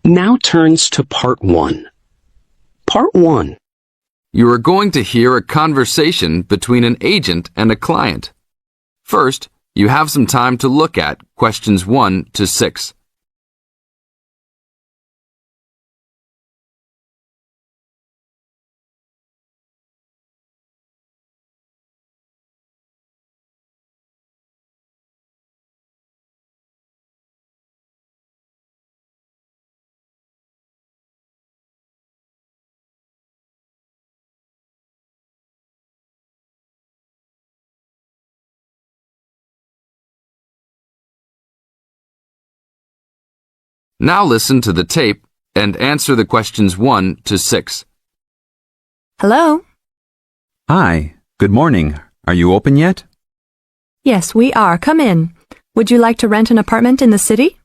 Now turns to Part 1. Part 1. You are going to hear a conversation between an agent and a client. First, you have some time to look at questions 1 to 6. Now listen to the tape and answer the questions 1 to 6. Hello? Hi, good morning. Are you open yet? Yes, we are. Come in. Would you like to rent an apartment in the city?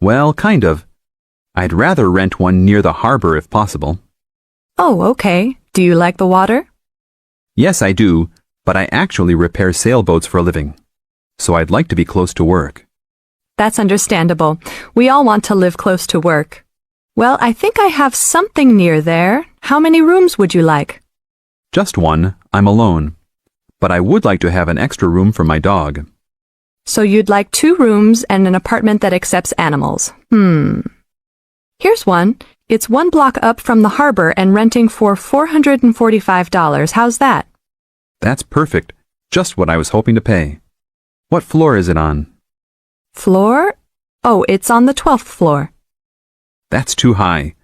Well, kind of. I'd rather rent one near the harbor if possible. Oh, okay. Do you like the water? Yes, I do, but I actually repair sailboats for a living. So I'd like to be close to work. That's understandable. We all want to live close to work. Well, I think I have something near there. How many rooms would you like? Just one. I'm alone. But I would like to have an extra room for my dog. So you'd like 2 rooms and an apartment that accepts animals. Here's one. It's 1 block up from the harbor and renting for $445. How's that? That's perfect. Just what I was hoping to pay. What floor is it on? Floor? Oh, it's on the 12th floor. That's too high.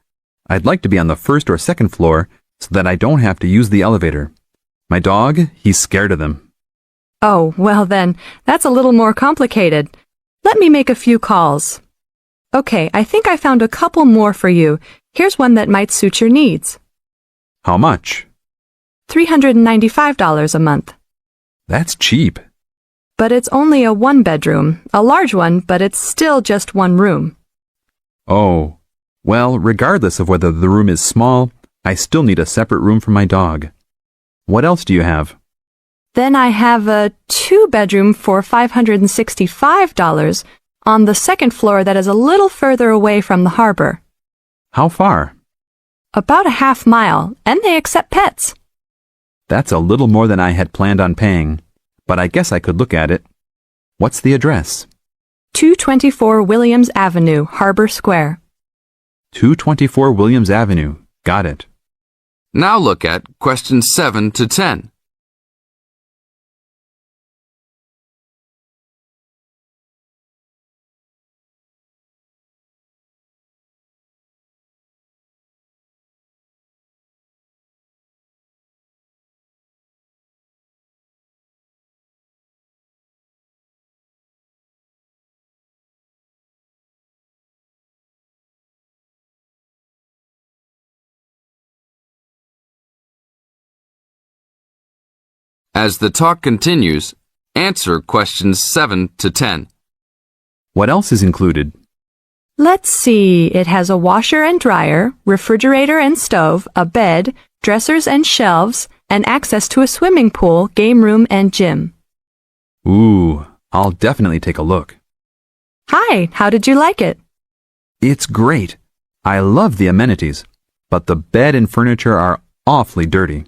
I'd like to be on the 1st or 2nd floor so that I don't have to use the elevator. My dog, he's scared of them. Oh, well then, that's a little more complicated. Let me make a few calls. Okay, I think I found a couple more for you. Here's one that might suit your needs. How much? $395 a month. That's cheap. But it's only a 1-bedroom, a large one, but it's still just 1 room. Oh, well, regardless of whether the room is small, I still need a separate room for my dog. What else do you have? Then I have a 2-bedroom for $565 on the 2nd floor that is a little further away from the harbor. How far? About a half mile, and they accept pets. That's a little more than I had planned on paying, but I guess I could look at it. What's the address? 224 Williams Avenue, Harbor Square. 224 Williams Avenue. Got it. Now look at questions 7 to 10. As the talk continues, answer questions 7 to 10. What else is included? Let's see, it has a washer and dryer, refrigerator and stove, a bed, dressers and shelves, and access to a swimming pool, game room, and gym. Ooh, I'll definitely take a look. Hi, how did you like it? It's great. I love the amenities, but the bed and furniture are awfully dirty.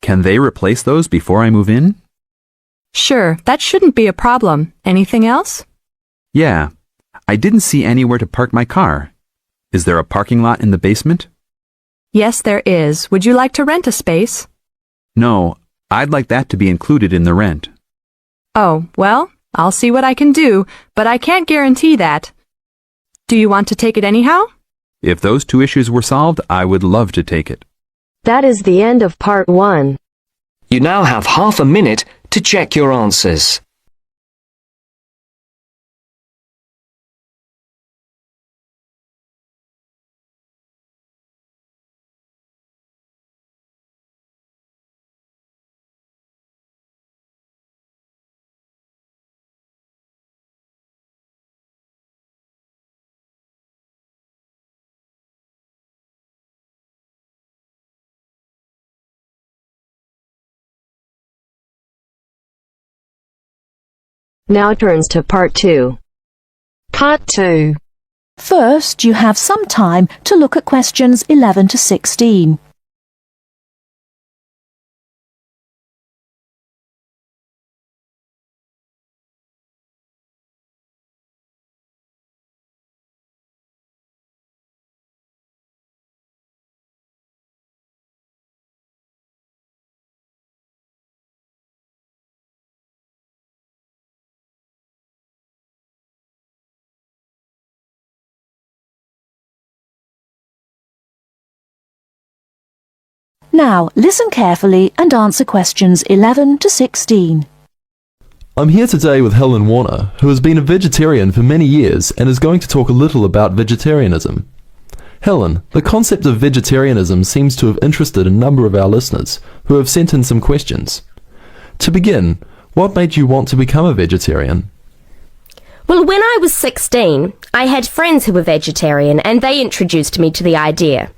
Can they replace those before I move in? Sure, that shouldn't be a problem. Anything else? Yeah, I didn't see anywhere to park my car. Is there a parking lot in the basement? Yes, there is. Would you like to rent a space? No, I'd like that to be included in the rent. Oh, well, I'll see what I can do, but I can't guarantee that. Do you want to take it anyhow? If those 2 issues were solved, I would love to take it. That is the end of part 1. You now have half a minute to check your answers. Now turns to part 2. Part 2. First, you have some time to look at questions 11 to 16. Now, listen carefully and answer questions 11 to 16. I'm here today with Helen Warner, who has been a vegetarian for many years and is going to talk a little about vegetarianism. Helen, the concept of vegetarianism seems to have interested a number of our listeners who have sent in some questions. To begin, what made you want to become a vegetarian? Well, when I was 16, I had friends who were vegetarian and they introduced me to the idea.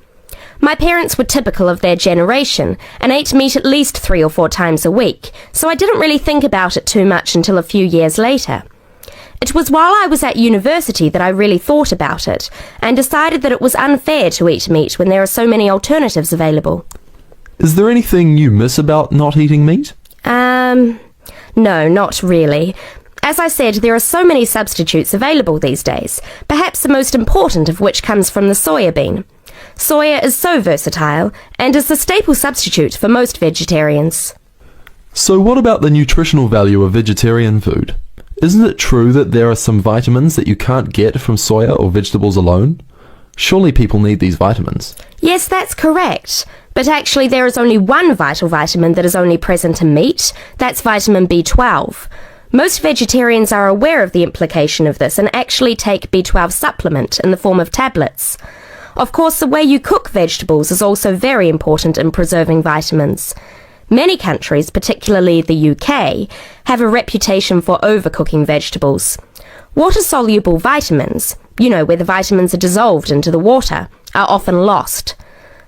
My parents were typical of their generation and ate meat at least 3 or 4 times a week, so I didn't really think about it too much until a few years later. It was while I was at university that I really thought about it and decided that it was unfair to eat meat when there are so many alternatives available. Is there anything you miss about not eating meat? No, not really. As I said, there are so many substitutes available these days, perhaps the most important of which comes from the soya bean. Soya is so versatile and is the staple substitute for most vegetarians. So what about the nutritional value of vegetarian food? Isn't it true that there are some vitamins that you can't get from soya or vegetables alone? Surely people need these vitamins. Yes, that's correct. But actually there is only one vital vitamin that is only present in meat. That's vitamin B12. Most vegetarians are aware of the implication of this and actually take B12 supplement in the form of tablets. Of course, the way you cook vegetables is also very important in preserving vitamins. Many countries, particularly the UK, have a reputation for overcooking vegetables. Water-soluble vitamins, where the vitamins are dissolved into the water, are often lost.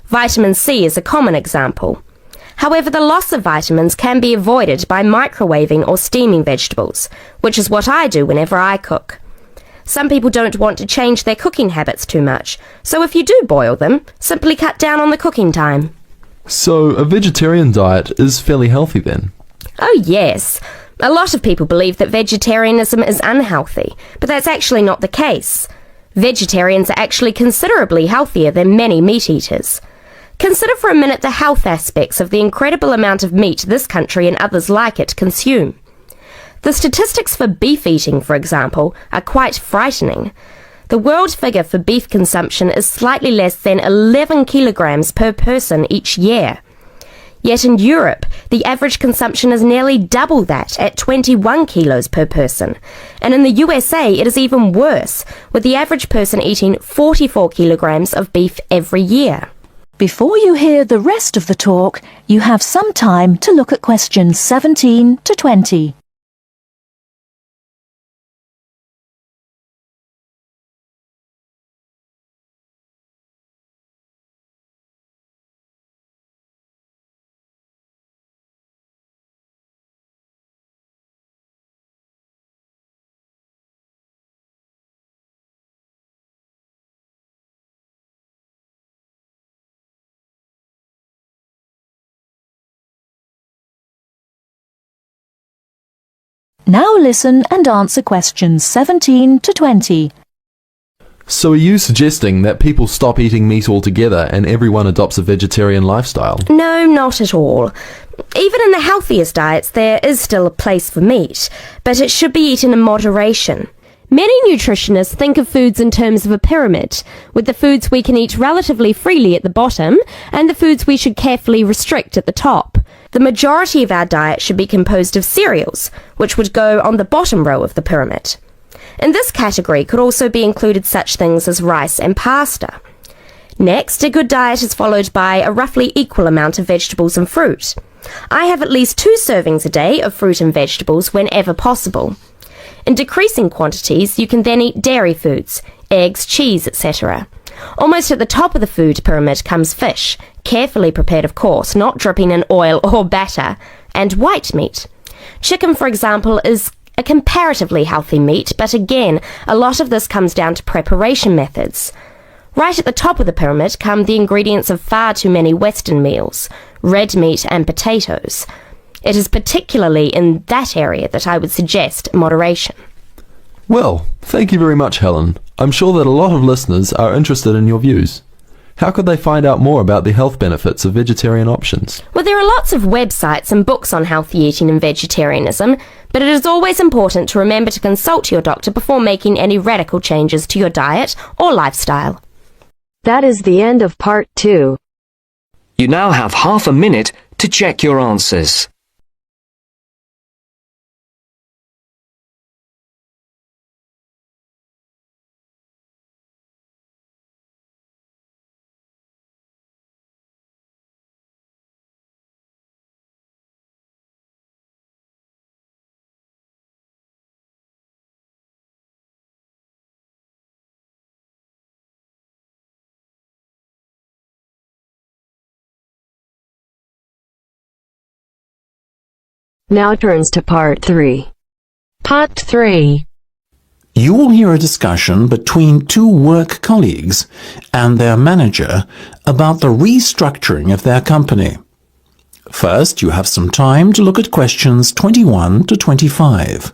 Vitamin C is a common example. However, the loss of vitamins can be avoided by microwaving or steaming vegetables, which is what I do whenever I cook. Some people don't want to change their cooking habits too much, so if you do boil them, simply cut down on the cooking time. So a vegetarian diet is fairly healthy then? Oh yes. A lot of people believe that vegetarianism is unhealthy, but that's actually not the case. Vegetarians are actually considerably healthier than many meat eaters. Consider for a minute the health aspects of the incredible amount of meat this country and others like it consume. The statistics for beef eating, for example, are quite frightening. The world figure for beef consumption is slightly less than 11 kilograms per person each year. Yet in Europe, the average consumption is nearly double that at 21 kilos per person. And in the USA, it is even worse, with the average person eating 44 kilograms of beef every year. Before you hear the rest of the talk, you have some time to look at questions 17 to 20. Now listen and answer questions 17 to 20. So are you suggesting that people stop eating meat altogether and everyone adopts a vegetarian lifestyle? No, not at all. Even in the healthiest diets, there is still a place for meat, but it should be eaten in moderation. Many nutritionists think of foods in terms of a pyramid, with the foods we can eat relatively freely at the bottom and the foods we should carefully restrict at the top. The majority of our diet should be composed of cereals, which would go on the bottom row of the pyramid. In this category could also be included such things as rice and pasta. Next, a good diet is followed by a roughly equal amount of vegetables and fruit. I have at least 2 servings a day of fruit and vegetables whenever possible. In decreasing quantities, you can then eat dairy foods, eggs, cheese, etc. Almost at the top of the food pyramid comes fish, carefully prepared of course, not dripping in oil or batter, and white meat. Chicken, for example, is a comparatively healthy meat, but again, a lot of this comes down to preparation methods. Right at the top of the pyramid come the ingredients of far too many Western meals, red meat and potatoes. It is particularly in that area that I would suggest moderation. Well, thank you very much, Helen. I'm sure that a lot of listeners are interested in your views. How could they find out more about the health benefits of vegetarian options? Well, there are lots of websites and books on healthy eating and vegetarianism, but it is always important to remember to consult your doctor before making any radical changes to your diet or lifestyle. That is the end of part 2. You now have half a minute to check your answers. Now turns to part 3. Part 3. You will hear a discussion between two work colleagues and their manager about the restructuring of their company. First, you have some time to look at questions 21 to 25.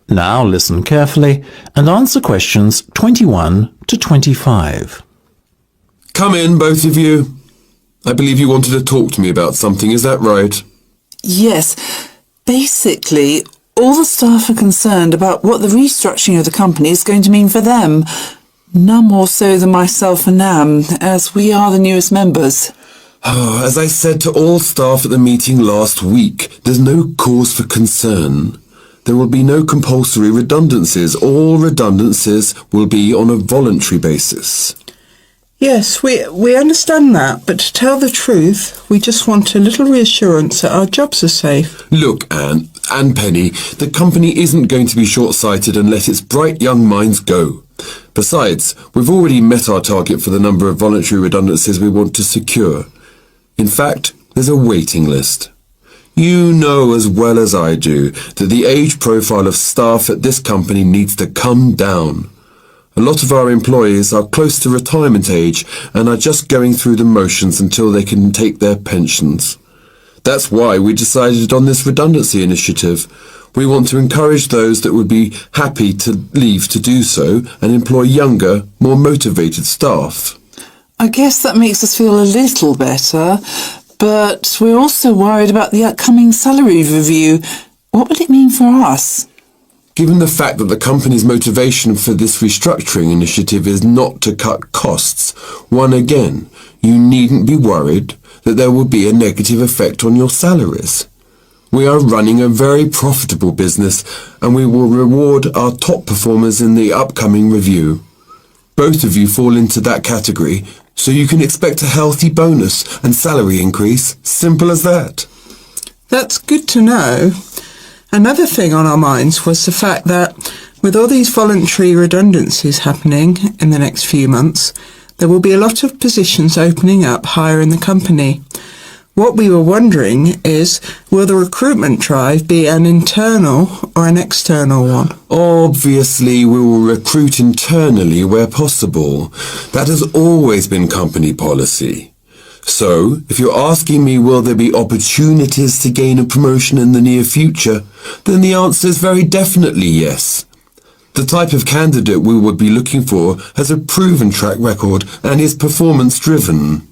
Now listen carefully and answer questions 21 to 25. Come in, both of you. I believe you wanted to talk to me about something, is that right? Yes. Basically, all the staff are concerned about what the restructuring of the company is going to mean for them. None more so than myself and Nam, as we are the newest members. As I said to all staff at the meeting last week, there's no cause for concern. There will be no compulsory redundancies. All redundancies will be on a voluntary basis. Yes, we understand that, but to tell the truth, we just want a little reassurance that our jobs are safe. Look, Anne and Penny, the company isn't going to be short-sighted and let its bright young minds go. Besides, we've already met our target for the number of voluntary redundancies we want to secure. In fact, there's a waiting list. You know as well as I do that the age profile of staff at this company needs to come down. A lot of our employees are close to retirement age and are just going through the motions until they can take their pensions. That's why we decided on this redundancy initiative. We want to encourage those that would be happy to leave to do so and employ younger, more motivated staff. I guess that makes us feel a little better, but we're also worried about the upcoming salary review. What will it mean for us? Given the fact that the company's motivation for this restructuring initiative is not to cut costs, again, you needn't be worried that there will be a negative effect on your salaries. We are running a very profitable business and we will reward our top performers in the upcoming review. Both of you fall into that category, so you can expect a healthy bonus and salary increase. Simple as that. That's good to know. Another thing on our minds was the fact that with all these voluntary redundancies happening in the next few months, there will be a lot of positions opening up higher in the company. What we were wondering is, will the recruitment drive be an internal or an external one? Obviously, we will recruit internally where possible. That has always been company policy. So, if you're asking me will there be opportunities to gain a promotion in the near future, then the answer is very definitely yes. The type of candidate we would be looking for has a proven track record and is performance-driven.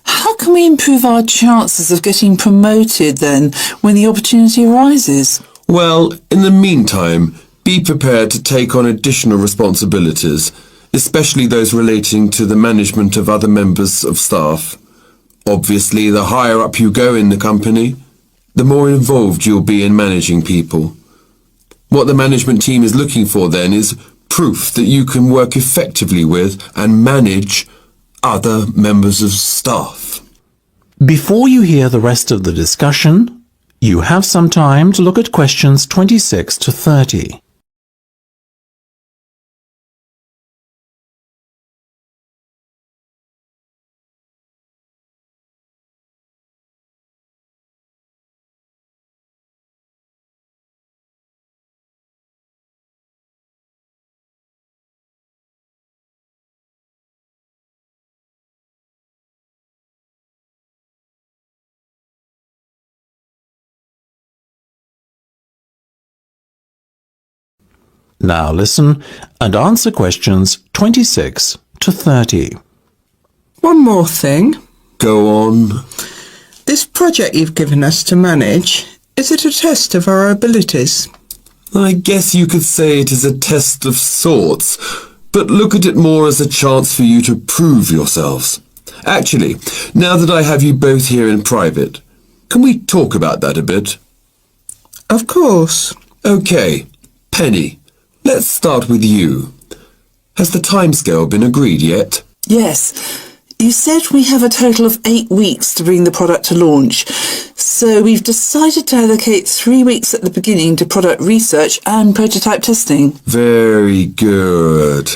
How can we improve our chances of getting promoted then, when the opportunity arises? Well, in the meantime, be prepared to take on additional responsibilities, especially those relating to the management of other members of staff. Obviously, the higher up you go in the company, the more involved you'll be in managing people. What the management team is looking for then is proof that you can work effectively with and manage other members of staff. Before you hear the rest of the discussion, you have some time to look at questions 26 to 30. Now listen and answer questions 26 to 30. One more thing. Go on. This project you've given us to manage, is it a test of our abilities? I guess you could say it is a test of sorts, but look at it more as a chance for you to prove yourselves. Actually, now that I have you both here in private, can we talk about that a bit? Of course. Okay, Penny, let's start with you. Has the timescale been agreed yet? Yes. You said we have a total of 8 weeks to bring the product to launch. So we've decided to allocate 3 weeks at the beginning to product research and prototype testing. Very good.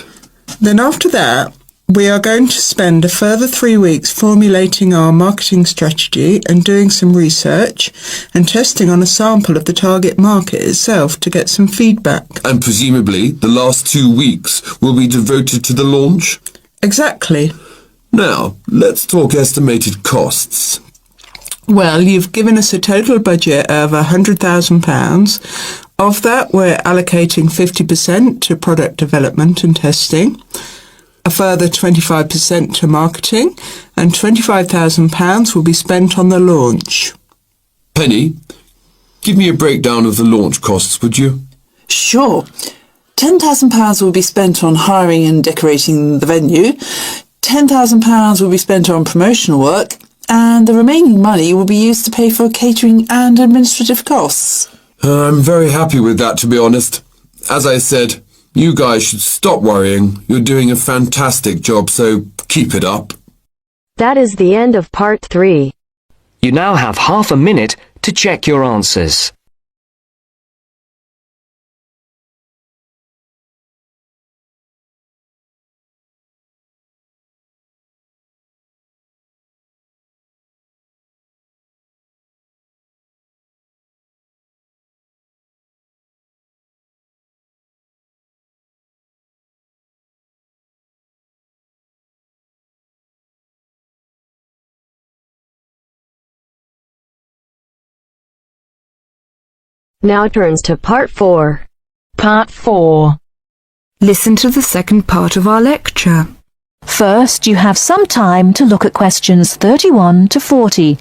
Then after that, we are going to spend a further 3 weeks formulating our marketing strategy and doing some research and testing on a sample of the target market itself to get some feedback. And presumably the last 2 weeks will be devoted to the launch? Exactly. Now, let's talk estimated costs. Well, you've given us a total budget of £100,000. Of that, we're allocating 50% to product development and testing, a further 25% to marketing, and £25,000 will be spent on the launch. Penny, give me a breakdown of the launch costs, would you? Sure. £10,000 will be spent on hiring and decorating the venue. £10,000 will be spent on promotional work, and the remaining money will be used to pay for catering and administrative costs. I'm very happy with that, to be honest. As I said, you guys should stop worrying. You're doing a fantastic job, so keep it up. That is the end of part 3. You now have half a minute to check your answers. Now turns to part 4. Part 4. Listen to the second part of our lecture. First, you have some time to look at questions 31 to 40.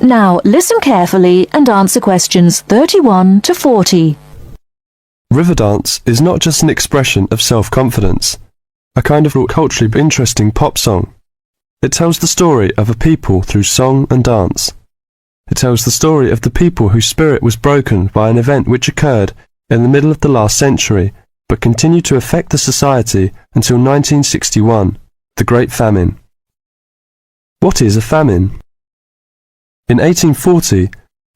Now listen carefully and answer questions 31 to 40. Riverdance is not just an expression of self-confidence, a kind of culturally interesting pop song. It tells the story of a people through song and dance. It tells the story of the people whose spirit was broken by an event which occurred in the middle of the last century, but continued to affect the society until 1961, the Great Famine. What is a famine? In 1840,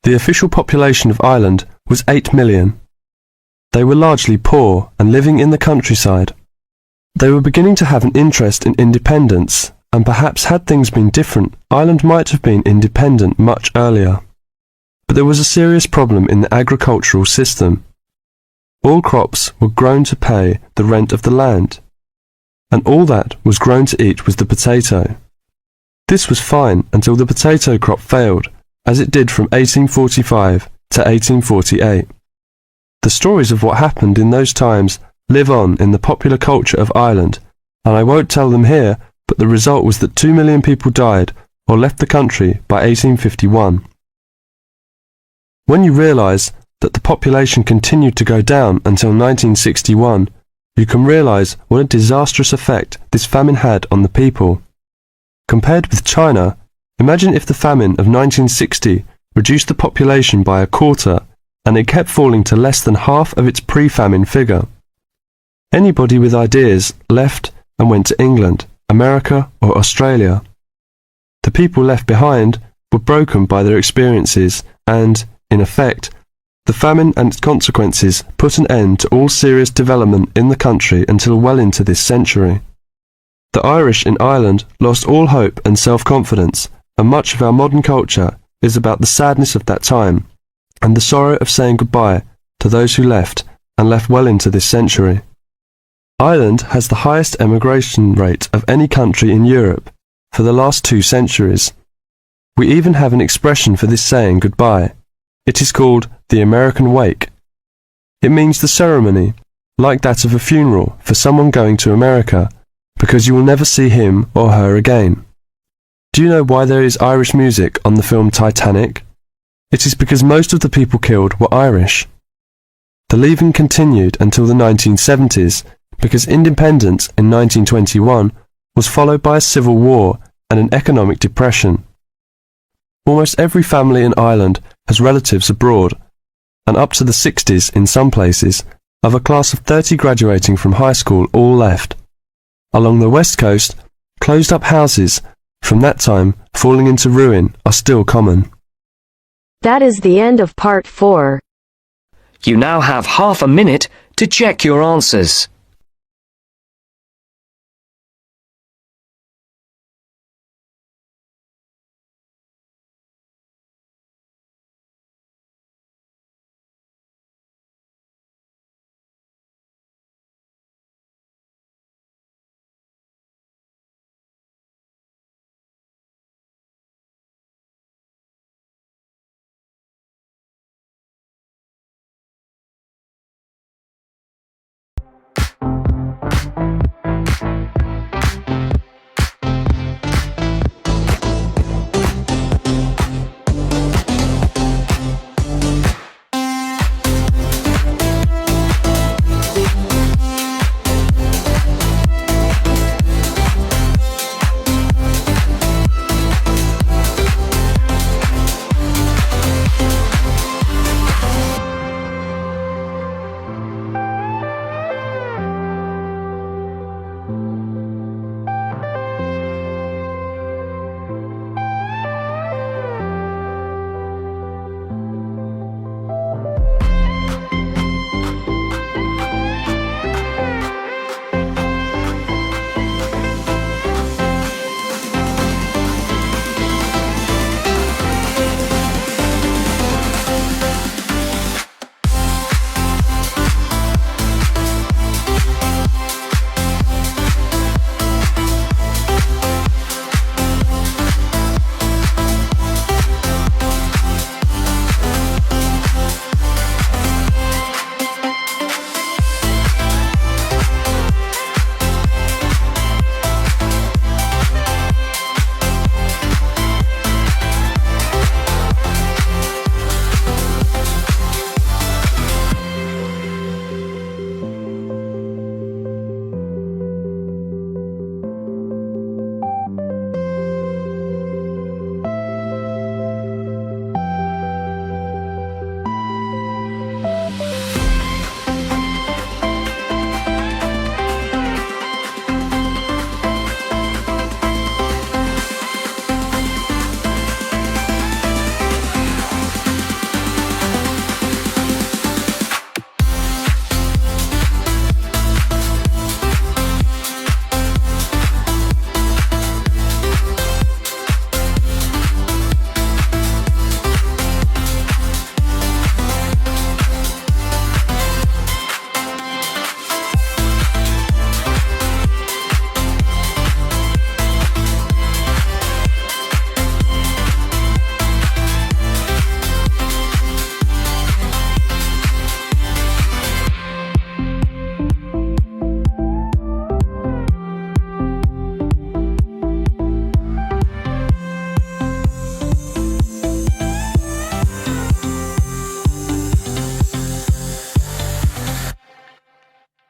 the official population of Ireland was 8 million. They were largely poor and living in the countryside. They were beginning to have an interest in independence, and perhaps had things been different, Ireland might have been independent much earlier. But there was a serious problem in the agricultural system. All crops were grown to pay the rent of the land, and all that was grown to eat was the potato. This was fine until the potato crop failed, as it did from 1845 to 1848. The stories of what happened in those times live on in the popular culture of Ireland, and I won't tell them here, but the result was that 2 million people died or left the country by 1851. When you realise that the population continued to go down until 1961, you can realise what a disastrous effect this famine had on the people. Compared with China, imagine if the famine of 1960 reduced the population by a quarter and it kept falling to less than half of its pre-famine figure. Anybody with ideas left and went to England, America or Australia. The people left behind were broken by their experiences and, in effect, the famine and its consequences put an end to all serious development in the country until well into this century. The Irish in Ireland lost all hope and self-confidence, and much of our modern culture is about the sadness of that time and the sorrow of saying goodbye to those who left and left well into this century. Ireland has the highest emigration rate of any country in Europe for the last 2 centuries. We even have an expression for this saying goodbye. It is called the American wake. It means the ceremony, like that of a funeral for someone going to America, because you will never see him or her again. Do you know why there is Irish music on the film Titanic? It is because most of the people killed were Irish. The leaving continued until the 1970s, because independence in 1921 was followed by a civil war and an economic depression. Almost every family in Ireland has relatives abroad, and up to the 60s in some places, of a class of 30 graduating from high school all left. Along the west coast, closed-up houses from that time falling into ruin are still common. That is the end of part 4. You now have half a minute to check your answers.